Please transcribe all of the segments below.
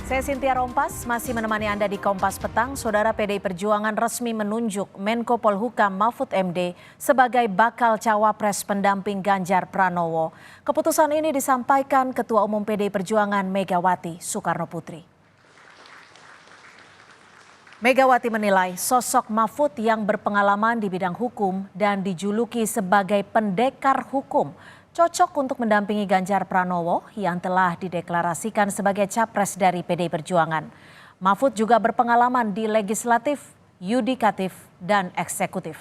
Saya Cynthia Rompas, masih menemani Anda di Kompas Petang. Saudara, PDI Perjuangan resmi menunjuk Menko Polhukam Mahfud MD sebagai bakal cawapres pendamping Ganjar Pranowo. Keputusan ini disampaikan Ketua Umum PDI Perjuangan Megawati Soekarnoputri. Megawati menilai sosok Mahfud yang berpengalaman di bidang hukum dan dijuluki sebagai pendekar hukum cocok untuk mendampingi Ganjar Pranowo yang telah dideklarasikan sebagai capres dari PDI Perjuangan. Mahfud juga berpengalaman di legislatif, yudikatif, dan eksekutif.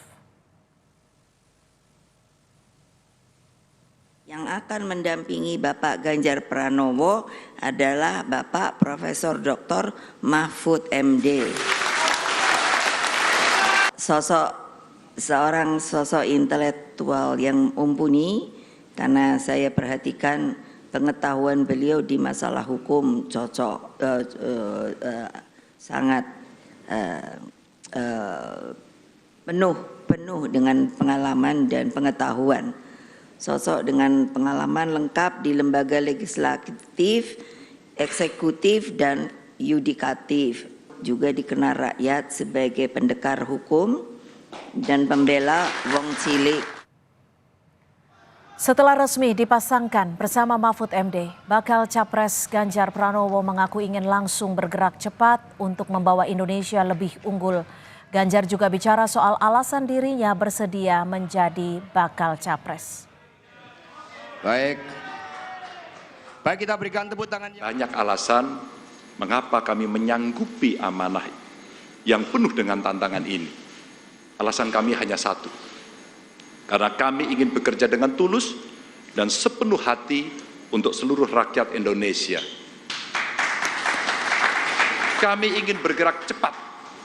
Yang akan mendampingi Bapak Ganjar Pranowo adalah Bapak Profesor Dr. Mahfud MD. Seorang sosok intelektual yang mumpuni, karena saya perhatikan pengetahuan beliau di masalah hukum sangat penuh dengan pengalaman dan pengetahuan. Sosok dengan pengalaman lengkap di lembaga legislatif, eksekutif, dan yudikatif. Juga dikenal rakyat sebagai pendekar hukum dan pembela wong cilik. Setelah resmi dipasangkan bersama Mahfud MD, bakal capres Ganjar Pranowo mengaku ingin langsung bergerak cepat untuk membawa Indonesia lebih unggul. Ganjar juga bicara soal alasan dirinya bersedia menjadi bakal capres. Baik kita berikan tepuk tangan. Banyak alasan mengapa kami menyanggupi amanah yang penuh dengan tantangan ini. Alasan kami hanya satu. Karena kami ingin bekerja dengan tulus dan sepenuh hati untuk seluruh rakyat Indonesia. Kami ingin bergerak cepat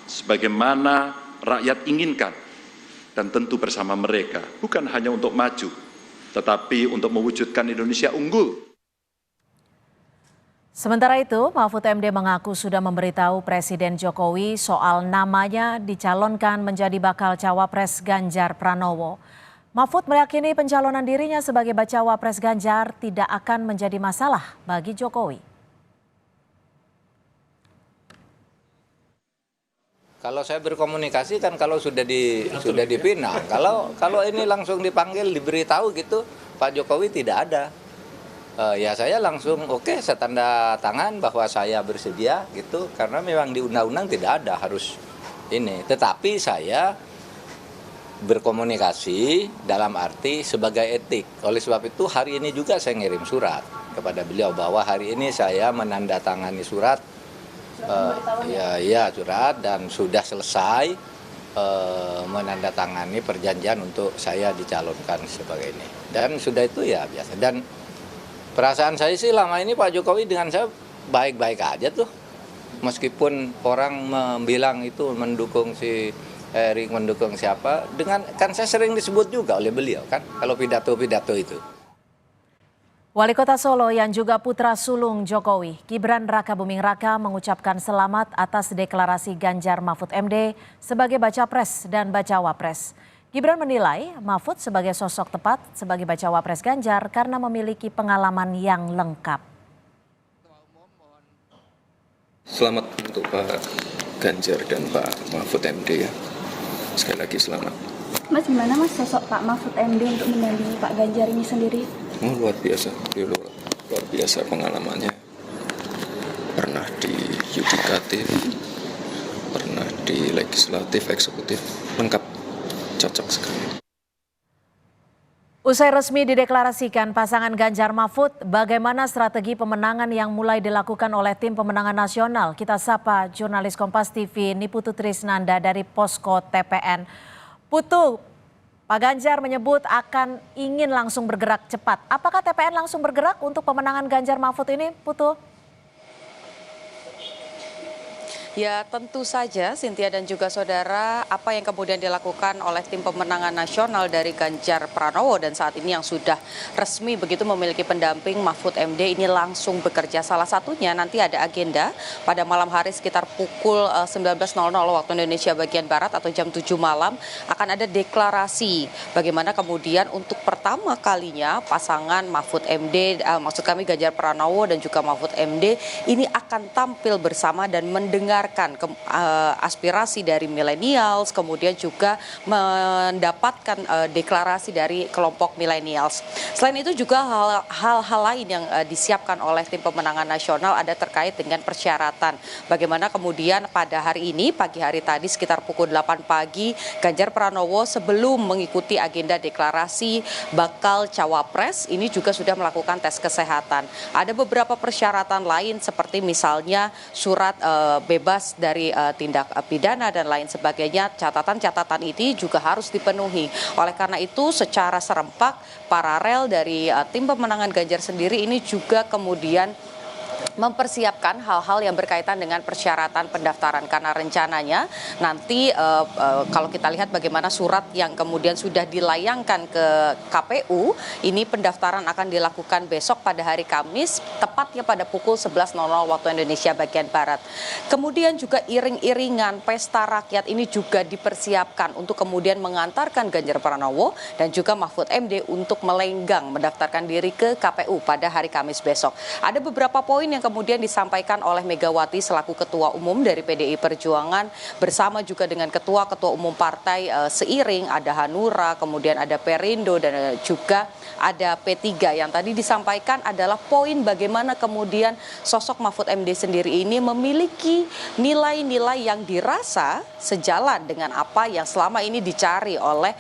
sebagaimana rakyat inginkan dan tentu bersama mereka, bukan hanya untuk maju, tetapi untuk mewujudkan Indonesia unggul. Sementara itu, Mahfud MD mengaku sudah memberitahu Presiden Jokowi soal namanya dicalonkan menjadi bakal cawapres Ganjar Pranowo. Mahfud meyakini pencalonan dirinya sebagai bacawa pres Ganjar tidak akan menjadi masalah bagi Jokowi. Kalau saya berkomunikasi kan kalau sudah dipinang, kalau ini langsung dipanggil diberitahu gitu, Pak Jokowi tidak ada. Ya saya langsung oke, saya tanda tangan bahwa saya bersedia gitu, karena memang di undang-undang tidak ada harus ini. Tetapi saya berkomunikasi dalam arti sebagai etik. Oleh sebab itu hari ini juga saya ngirim surat kepada beliau bahwa hari ini saya menandatangani surat, surat dan sudah selesai menandatangani perjanjian untuk saya dicalonkan sebagai ini. Dan sudah itu ya biasa. Dan perasaan saya sih lama ini Pak Jokowi dengan saya baik-baik aja tuh. Meskipun orang bilang itu mendukung si Erik, mendukung siapa, dengan kan saya sering disebut juga oleh beliau kan kalau pidato-pidato itu. Wali Kota Solo yang juga putra sulung Jokowi, Gibran Rakabuming Raka mengucapkan selamat atas deklarasi Ganjar Mahfud MD sebagai baca pres dan bacawa pres. Gibran menilai Mahfud sebagai sosok tepat sebagai bacawa pres Ganjar karena memiliki pengalaman yang lengkap. Selamat untuk Pak Ganjar dan Pak Mahfud MD ya. Sekali lagi selamat. Mas, gimana Mas sosok Pak Mahfud MD untuk mendampingi Pak Ganjar ini sendiri? Oh, luar biasa, luar biasa pengalamannya. Pernah di yudikatif, pernah di legislatif, eksekutif, lengkap, cocok sekali. Usai resmi dideklarasikan pasangan Ganjar Mahfud, bagaimana strategi pemenangan yang mulai dilakukan oleh tim pemenangan nasional? Kita sapa jurnalis Kompas TV Niputu Trisnanda dari Posko TPN. Putu, Pak Ganjar menyebut akan ingin langsung bergerak cepat. Apakah TPN langsung bergerak untuk pemenangan Ganjar Mahfud ini, Putu? Ya tentu saja Cynthia dan juga saudara, apa yang kemudian dilakukan oleh tim pemenangan nasional dari Ganjar Pranowo dan saat ini yang sudah resmi begitu memiliki pendamping Mahfud MD ini langsung bekerja. Salah satunya nanti ada agenda pada malam hari sekitar pukul 19.00 waktu Indonesia bagian Barat atau jam 7 malam akan ada deklarasi bagaimana kemudian untuk pertama kalinya pasangan Mahfud MD, maksud kami Ganjar Pranowo dan juga Mahfud MD ini akan tampil bersama dan mendengarkan aspirasi dari millennials, kemudian juga mendapatkan deklarasi dari kelompok millennials. Selain itu juga hal-hal lain yang disiapkan oleh tim pemenangan nasional ada terkait dengan persyaratan. Bagaimana kemudian pada hari ini, pagi hari tadi sekitar pukul 8 pagi, Ganjar Pranowo sebelum mengikuti agenda deklarasi bakal cawapres, ini juga sudah melakukan tes kesehatan. Ada beberapa persyaratan lain seperti misalnya surat bebas dari tindak pidana dan lain sebagainya. Catatan-catatan ini juga harus dipenuhi. Oleh karena itu secara serempak paralel dari tim pemenangan Ganjar sendiri ini juga kemudian mempersiapkan hal-hal yang berkaitan dengan persyaratan pendaftaran karena rencananya nanti kalau kita lihat bagaimana surat yang kemudian sudah dilayangkan ke KPU ini pendaftaran akan dilakukan besok pada hari Kamis tepatnya pada pukul 11.00 waktu Indonesia bagian Barat. Kemudian juga iring-iringan pesta rakyat ini juga dipersiapkan untuk kemudian mengantarkan Ganjar Pranowo dan juga Mahfud MD untuk melenggang mendaftarkan diri ke KPU pada hari Kamis besok. Ada beberapa poin yang kemudian disampaikan oleh Megawati selaku Ketua Umum dari PDI Perjuangan bersama juga dengan Ketua-Ketua Umum Partai seiring ada Hanura, kemudian ada Perindo dan juga ada P3 yang tadi disampaikan adalah poin bagaimana kemudian sosok Mahfud MD sendiri ini memiliki nilai-nilai yang dirasa sejalan dengan apa yang selama ini dicari oleh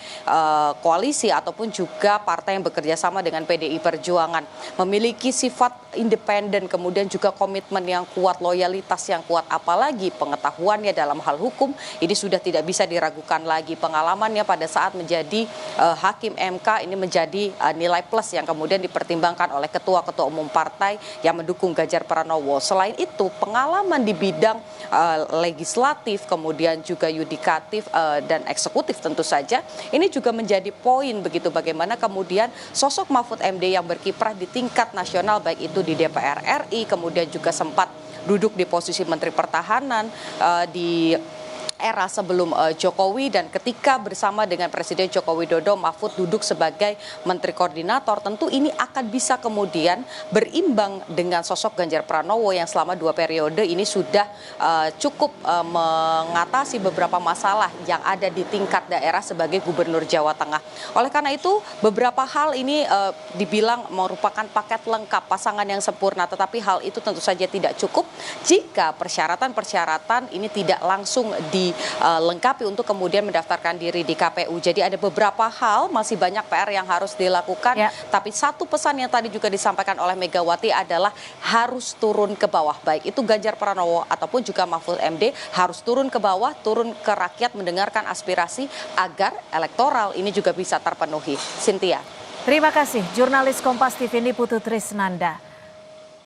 koalisi ataupun juga partai yang bekerja sama dengan PDI Perjuangan, memiliki sifat independen kemudian juga komitmen yang kuat, loyalitas yang kuat, apalagi pengetahuannya dalam hal hukum ini sudah tidak bisa diragukan lagi. Pengalamannya pada saat menjadi hakim MK ini menjadi nilai plus yang kemudian dipertimbangkan oleh ketua-ketua umum partai yang mendukung Ganjar Pranowo. Selain itu pengalaman di bidang legislatif kemudian juga yudikatif dan eksekutif tentu saja ini juga menjadi poin begitu bagaimana kemudian sosok Mahfud MD yang berkiprah di tingkat nasional baik itu di DPR RI kemudian juga sempat duduk di posisi Menteri Pertahanan di era sebelum Jokowi dan ketika bersama dengan Presiden Joko Widodo Mahfud duduk sebagai Menteri Koordinator, tentu ini akan bisa kemudian berimbang dengan sosok Ganjar Pranowo yang selama 2 periode ini sudah cukup mengatasi beberapa masalah yang ada di tingkat daerah sebagai Gubernur Jawa Tengah. Oleh karena itu beberapa hal ini dibilang merupakan paket lengkap pasangan yang sempurna, tetapi hal itu tentu saja tidak cukup jika persyaratan-persyaratan ini tidak langsung dilengkapi untuk kemudian mendaftarkan diri di KPU. Jadi ada beberapa hal, masih banyak PR yang harus dilakukan. Ya. Tapi satu pesan yang tadi juga disampaikan oleh Megawati adalah harus turun ke bawah. Baik itu Ganjar Pranowo ataupun juga Mahfud MD harus turun ke bawah, turun ke rakyat mendengarkan aspirasi agar elektoral ini juga bisa terpenuhi. Cynthia. Terima kasih, jurnalis Kompas TV Niputu Trisnanda.